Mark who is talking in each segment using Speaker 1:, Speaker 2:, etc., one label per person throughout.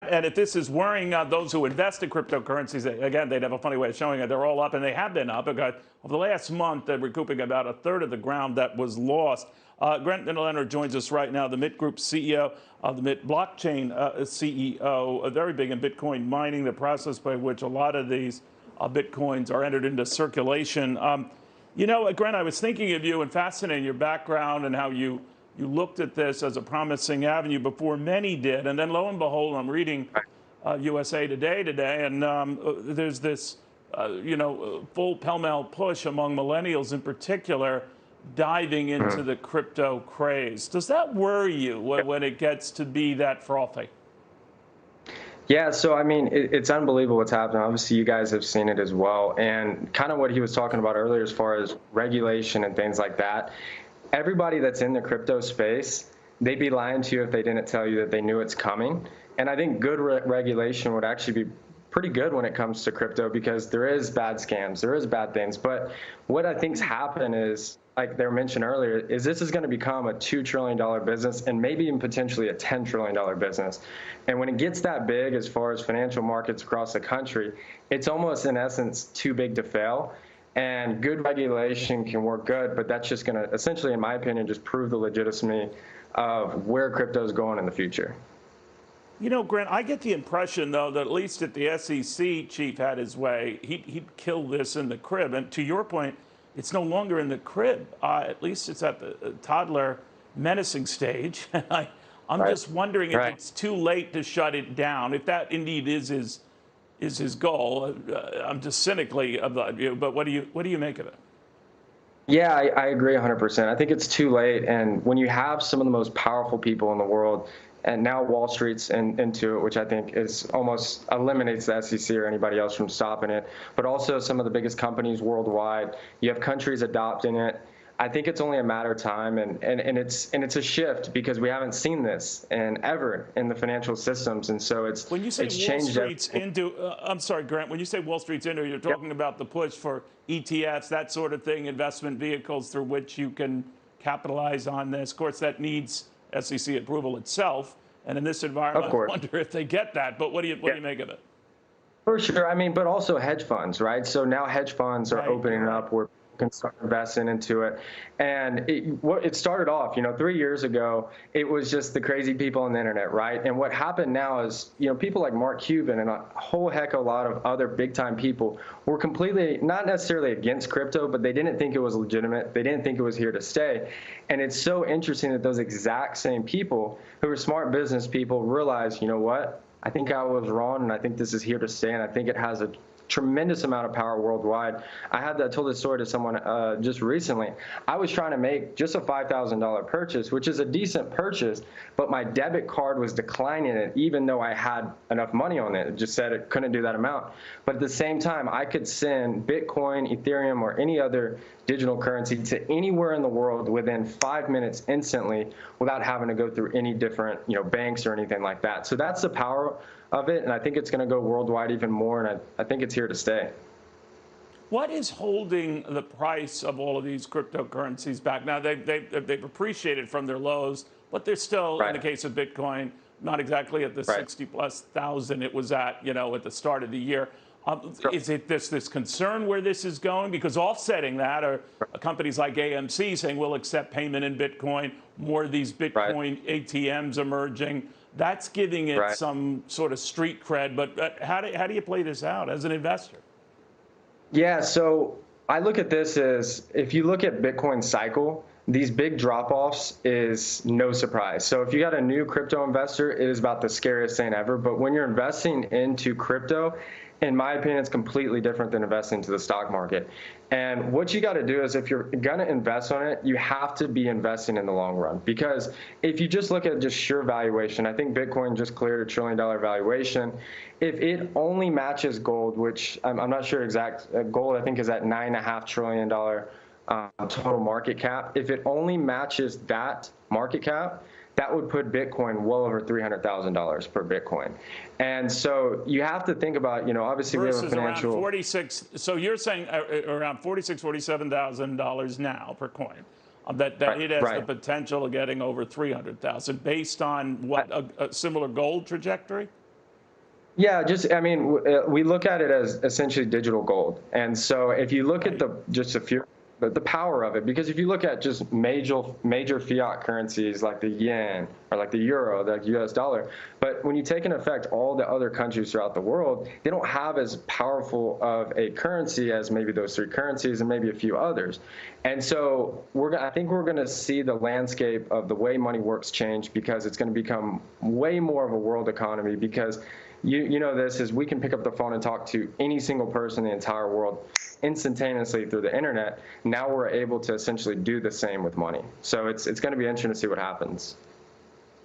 Speaker 1: And if this is worrying those who invest in cryptocurrencies, again, they'd have a funny way of showing it. They're all up, and they have been up. Because over the last month, they're recouping about a third of the ground that was lost. Grant Mitterlehner joins us right now, the MittGroup CEO, the Mitt blockchain CEO, very big in Bitcoin mining, the process by which a lot of these Bitcoins are entered into circulation. You know, Grant, I was thinking of you and fascinating your background and how you looked at this as a promising avenue before many did. And then lo and behold, I'm reading USA Today today, and there's this, full pell-mell push among millennials in particular, diving into the crypto craze. Does that worry you when it gets to be that frothy?
Speaker 2: Yeah, so I mean, it's unbelievable what's happening. Obviously, you guys have seen it as well. And kind of what he was talking about earlier as far as regulation and things like that, everybody that's in the crypto space, they'd be lying to you if they didn't tell you that they knew it's coming. And I think good regulation would actually be pretty good when it comes to crypto, because there is bad scams, there is bad things. But what I think's happened is, like they mentioned earlier, is this is going to become a $2 trillion business and maybe even potentially a $10 trillion business. And when it gets that big as far as financial markets across the country, it's almost in essence too big to fail. And good regulation can work good, but that's just going to essentially, in my opinion, just prove the legitimacy of where crypto is going in the future.
Speaker 1: You know, Grant, I get the impression, though, that at least if the SEC chief had his way, he'd kill this in the crib. And to your point, it's no longer in the crib. At least it's at the toddler menacing stage. I'm just wondering if it's too late to shut it down, if that indeed is his goal. I'm just cynically about you, but what do you make of it?
Speaker 2: Yeah, I agree 100%. I think it's too late. And when you have some of the most powerful people in the world, and now Wall Street's into it, which I think is almost eliminates the SEC or anybody else from stopping it, but also some of the biggest companies worldwide. You have countries adopting it. I think it's only a matter of time, and it's a shift, because we haven't seen this ever in the financial systems, and so it's
Speaker 1: when you say Wall Street's into. I'm sorry, Grant. When you say Wall Street's into, you're talking about the push for ETFs, that sort of thing, investment vehicles through which you can capitalize on this. Of course, that needs SEC approval itself, and in this environment, I wonder if they get that. But what do you make of it?
Speaker 2: For sure. I mean, but also hedge funds, right? So now hedge funds are opening up where can start investing into it. And it started off, 3 years ago, it was just the crazy people on the internet, right? And what happened now is, people like Mark Cuban and a whole heck of a lot of other big time people were completely, not necessarily against crypto, but they didn't think it was legitimate. They didn't think it was here to stay. And it's so interesting that those exact same people who are smart business people realize, you know what? I think I was wrong, and I think this is here to stay, and I think it has a tremendous amount of power worldwide. I told this story to someone just recently. I was trying to make just a $5,000 purchase, which is a decent purchase, but my debit card was declining it, even though I had enough money on it. It just said it couldn't do that amount. But at the same time, I could send Bitcoin, Ethereum, or any other digital currency to anywhere in the world within 5 minutes instantly without having to go through any different banks or anything like that. So that's the power of it, and I think it's going to go worldwide even more, and I think it's here to stay.
Speaker 1: What is holding the price of all of these cryptocurrencies back? Now, they've appreciated from their lows, but they're still, in the case of Bitcoin, not exactly at the 60+ thousand it was at, at the start of the year. Is it this concern where this is going? Because offsetting that are companies like AMC saying we'll accept payment in Bitcoin, more of these Bitcoin ATMs emerging. That's giving it some sort of street cred. But how do you play this out as an investor? Yeah,
Speaker 2: so I look at this as, if you look at Bitcoin's cycle, these big drop-offs is no surprise. So if you got a new crypto investor, it is about the scariest thing ever. But when you're investing into crypto, in my opinion, it's completely different than investing into the stock market. And what you got to do is, if you're going to invest on it, you have to be investing in the long run. Because if you just look at just sheer valuation, I think Bitcoin just cleared $1 trillion valuation. If it only matches gold, which I'm not sure exact, gold I think is at $9.5 trillion total market cap. If it only matches that market cap, that would put Bitcoin well over $300,000 per Bitcoin. And so you have to think about, obviously we have a financial...
Speaker 1: Around 46, so you're saying around $46,000, $47,000 now per coin. That it has the potential of getting over $300,000 based on what, a similar gold trajectory?
Speaker 2: Yeah, just I mean, we look at it as essentially digital gold, and so if you look at
Speaker 1: Right.
Speaker 2: just a few, the power of it, because if you look at just major fiat currencies like the yen or like the euro, the U.S. dollar, but when you take into effect all the other countries throughout the world, they don't have as powerful of a currency as maybe those three currencies and maybe a few others, and so I think we're going to see the landscape of the way money works change because it's going to become way more of a world economy because you know this is we can pick up the phone and talk to any single person in the entire world instantaneously through the internet. Now we're able to essentially do the same with money. So it's going to be interesting to see what happens.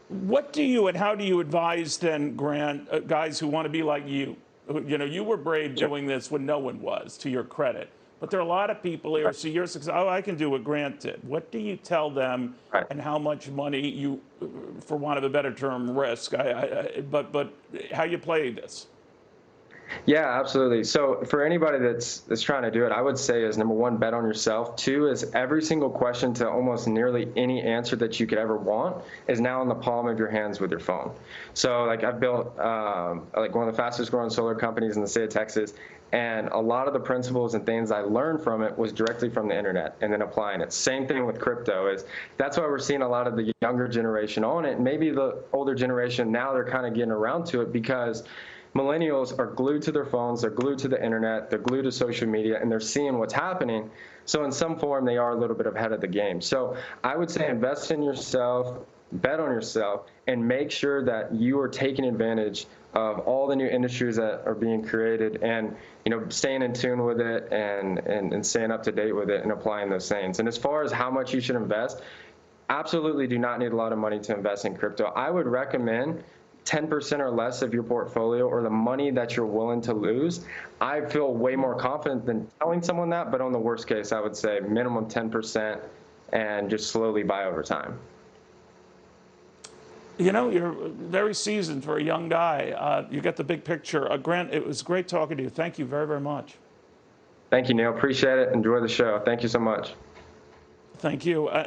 Speaker 1: What do you and how do you advise then, Grant, guys who want to be like you? You know, you were brave doing this when no one was, to your credit. But there are a lot of people here, see your success, oh, I can do what Grant did. What do you tell them
Speaker 2: Right.
Speaker 1: and how much money you, for want of a better term, risk, but how you play this?
Speaker 2: Yeah, absolutely. So for anybody that's trying to do it, I would say is number one, bet on yourself. Two is every single question to almost nearly any answer that you could ever want is now in the palm of your hands with your phone. So like I've built like one of the fastest growing solar companies in the state of Texas. And a lot of the principles and things I learned from it was directly from the internet and then applying it. Same thing with crypto is that's why we're seeing a lot of the younger generation on it. Maybe the older generation now they're kind of getting around to it because millennials are glued to their phones, they're glued to the internet, they're glued to social media, and they're seeing what's happening. So in some form, they are a little bit ahead of the game. So I would say invest in yourself, bet on yourself, and make sure that you are taking advantage of all the new industries that are being created and staying in tune with it and staying up to date with it and applying those things. And as far as how much you should invest, absolutely do not need a lot of money to invest in crypto. I would recommend 10% or less of your portfolio or the money that you're willing to lose. I feel way more confident than telling someone that, but on the worst case, I would say minimum 10% and just slowly buy over time.
Speaker 1: You know, you're very seasoned for a young guy. You get the big picture. Grant, it was great talking to you. Thank you very, very much.
Speaker 2: Thank you, Neil. Appreciate it. Enjoy the show. Thank you so much.
Speaker 1: Thank you. And